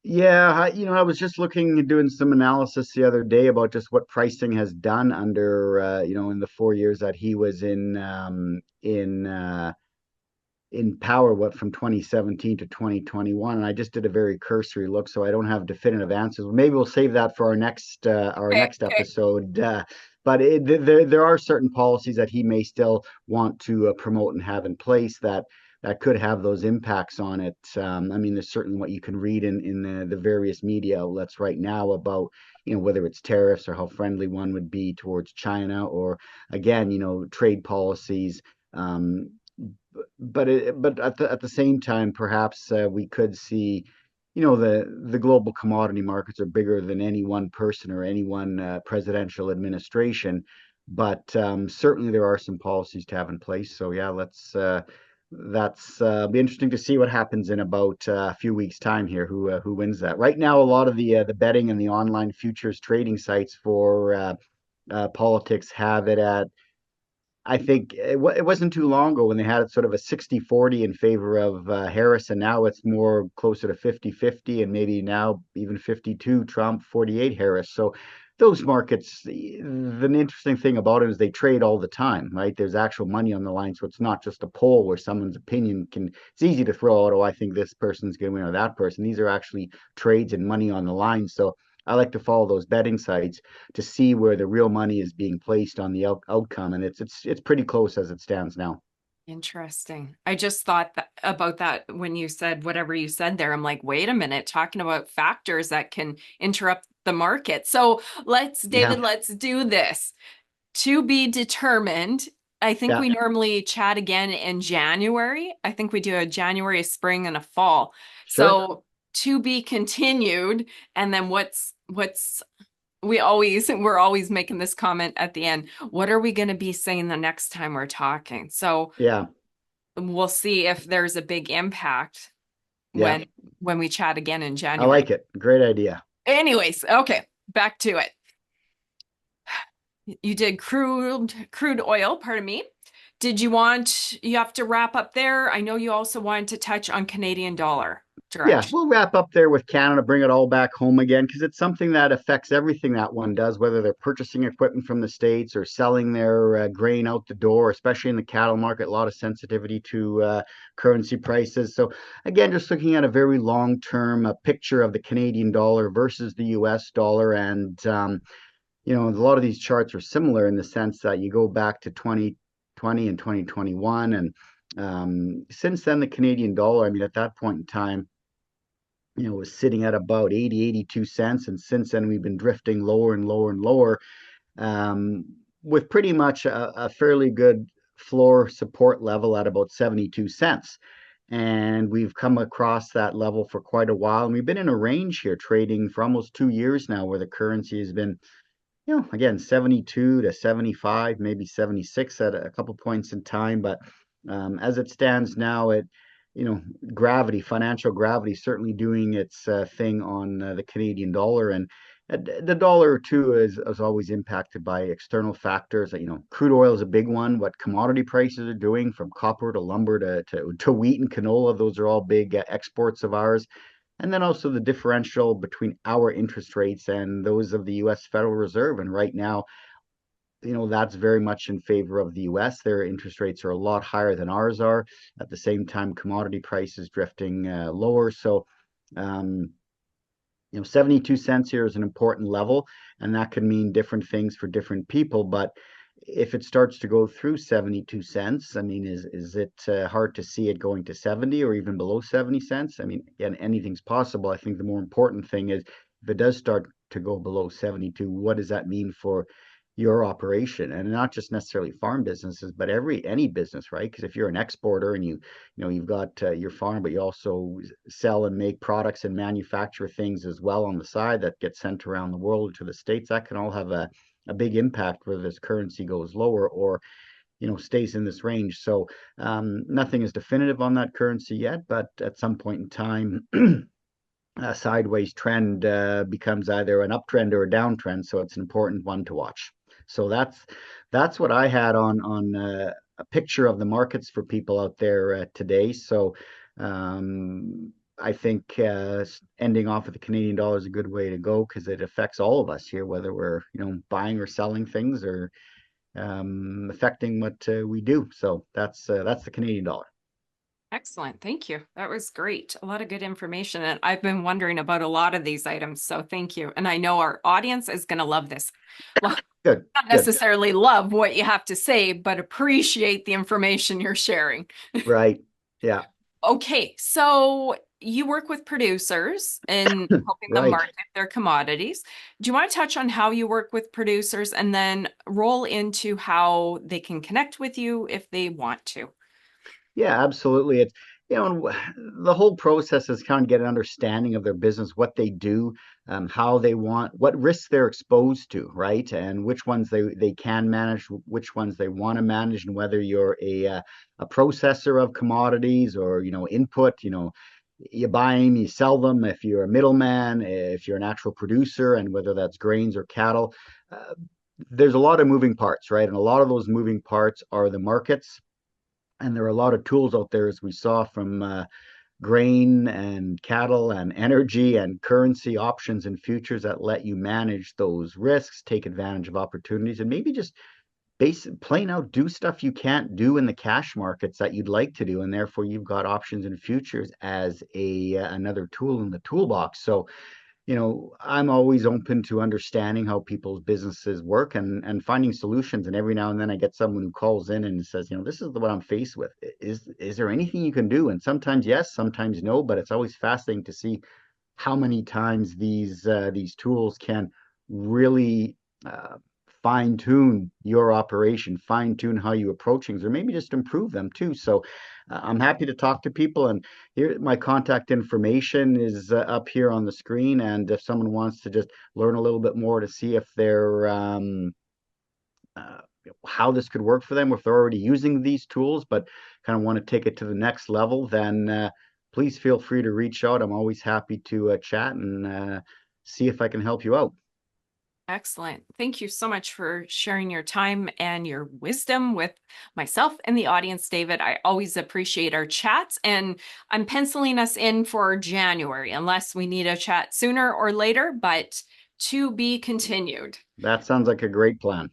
Yeah, I was just looking and doing some analysis the other day about just what pricing has done under, in the 4 years that he was in power, what from 2017 to 2021, and I just did a very cursory look, so I don't have definitive answers. Maybe we'll save that for our Okay, next okay. episode. But there are certain policies that he may still want to promote and have in place that could have those impacts on it. I mean, there's certainly what you can read in the various media outlets right now about, whether it's tariffs or how friendly one would be towards China, or again, trade policies. Um, but at the same time, perhaps we could see, the global commodity markets are bigger than any one person or any one presidential administration. But certainly there are some policies to have in place. So yeah, that's be interesting to see what happens in about a few weeks' time here. Who wins that? Right now, a lot of the betting and the online futures trading sites for politics have it at, I think it wasn't too long ago when they had it sort of a 60-40 in favor of Harris, and now it's more closer to 50-50, and maybe now even 52 Trump, 48 Harris. So those markets, the interesting thing about it is they trade all the time, right? There's actual money on the line, so it's not just a poll where someone's opinion it's easy to throw out, oh, I think this person's going to win or that person. These are actually trades and money on the line. So I like to follow those betting sites to see where the real money is being placed on the outcome, and it's pretty close as it stands now. Interesting. I just thought about that when you said whatever you said there. I'm like, wait a minute, talking about factors that can interrupt the market. So Yeah, David, let's do this. To be determined. I think yeah, we normally chat again in January. I think we do a January, a spring, and a fall. sure. So to be continued. And then we're always making this comment at the end. What are we going to be saying the next time we're talking? So Yeah, we'll see if there's a big impact yeah. when we chat again in I January. like it. Great idea. Anyways, okay, back to it. You did crude oil, pardon me. You have to wrap up there? I know you also wanted to touch on Canadian dollar Yeah, direction. we'll wrap up there with Canada, bring it all back home again, because it's something that affects everything that one does, whether they're purchasing equipment from the States or selling their grain out the door, especially in the cattle market, a lot of sensitivity to currency prices. So again, just looking at a very long-term picture of the Canadian dollar versus the US dollar. And, a lot of these charts are similar in the sense that you go back to 2020 and 2021. And since then, the Canadian dollar, I mean, at that point in time, was sitting at about 80, 82 cents. And since then, we've been drifting lower and lower and lower, um, with pretty much a fairly good floor support level at about 72 cents. And we've come across that level for quite a while. And we've been in a range here trading for almost 2 years now where the currency has been, again, 72 to 75, maybe 76 at a couple points in time. But as it stands now, you know, financial gravity, certainly doing its thing on the Canadian dollar. And The dollar too is always impacted by external factors. Crude oil is a big one. What commodity prices are doing, from copper to lumber to wheat and canola, those are all big exports of ours. And then also the differential between our interest rates and those of the U.S. Federal Reserve. And right now, that's very much in favor of the U.S. Their interest rates are a lot higher than ours are. At the same time, commodity prices drifting lower. So, 72 cents here is an important level, and that can mean different things for different people. But if it starts to go through 72 cents, I mean, is it hard to see it going to 70 or even below 70 cents? I mean, again, anything's possible. I think the more important thing is if it does start to go below 72, what does that mean for your operation? And not just necessarily farm businesses, but any business, right? Because if you're an exporter and you've got your farm, but you also sell and make products and manufacture things as well on the side that get sent around the world to the States, that can all have a big impact whether this currency goes lower or stays in this range. So nothing is definitive on that currency yet, but at some point in time a sideways trend becomes either an uptrend or a downtrend. So it's an important one to watch. So that's what I had on a picture of the markets for people out there today. So I think ending off with the Canadian dollar is a good way to go because it affects all of us here, whether we're buying or selling things or affecting what we do. So that's the Canadian dollar. Excellent. Thank you. That was great. A lot of good information. And I've been wondering about a lot of these items. So thank you. And I know our audience is going to love this. Well, Good. Not necessarily love what you have to say, but appreciate the information you're sharing. Right. Yeah. Okay. So you work with producers and helping them Right. market their commodities. Do you want to touch on how you work with producers and then roll into how they can connect with you if they want to? Yeah, absolutely. It's and the whole process is kind of get an understanding of their business, what they do, how they want, what risks they're exposed to, right? And which ones they can manage, which ones they want to manage, and whether you're a processor of commodities or input, you buy them, you sell them. If you're a middleman, if you're an actual producer, and whether that's grains or cattle, there's a lot of moving parts, right? And a lot of those moving parts are the markets. And there are a lot of tools out there, as we saw, from grain and cattle and energy and currency options and futures that let you manage those risks, take advantage of opportunities, and maybe just plain out do stuff you can't do in the cash markets that you'd like to do. And therefore, you've got options and futures as another tool in the toolbox. So, I'm always open to understanding how people's businesses work and finding solutions. And every now and then I get someone who calls in and says, this is what I'm faced with. Is there anything you can do? And sometimes yes, sometimes no, but it's always fascinating to see how many times these tools can really fine tune your operation, fine tune how you approach things, or maybe just improve them too. So I'm happy to talk to people, and here my contact information is up here on the screen. And if someone wants to just learn a little bit more to see if they're how this could work for them, if they're already using these tools but kind of want to take it to the next level, then please feel free to reach out. I'm always happy to chat and see if I can help you out. Excellent. Thank you so much for sharing your time and your wisdom with myself and the audience, David. I always appreciate our chats, and I'm penciling us in for January, unless we need a chat sooner or later, but to be continued. That sounds like a great plan.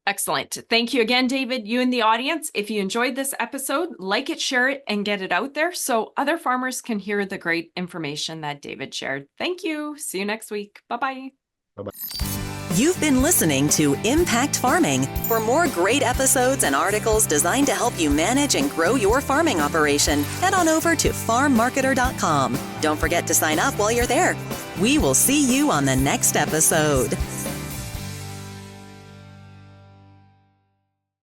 Excellent. Thank you again, David. You and the audience, if you enjoyed this episode, like it, share it, and get it out there so other farmers can hear the great information that David shared. Thank you. See you next week. Bye-bye. Bye-bye. You've been listening to Impact Farming. For more great episodes and articles designed to help you manage and grow your farming operation, head on over to farmmarketer.com. Don't forget to sign up while you're there. We will see you on the next episode.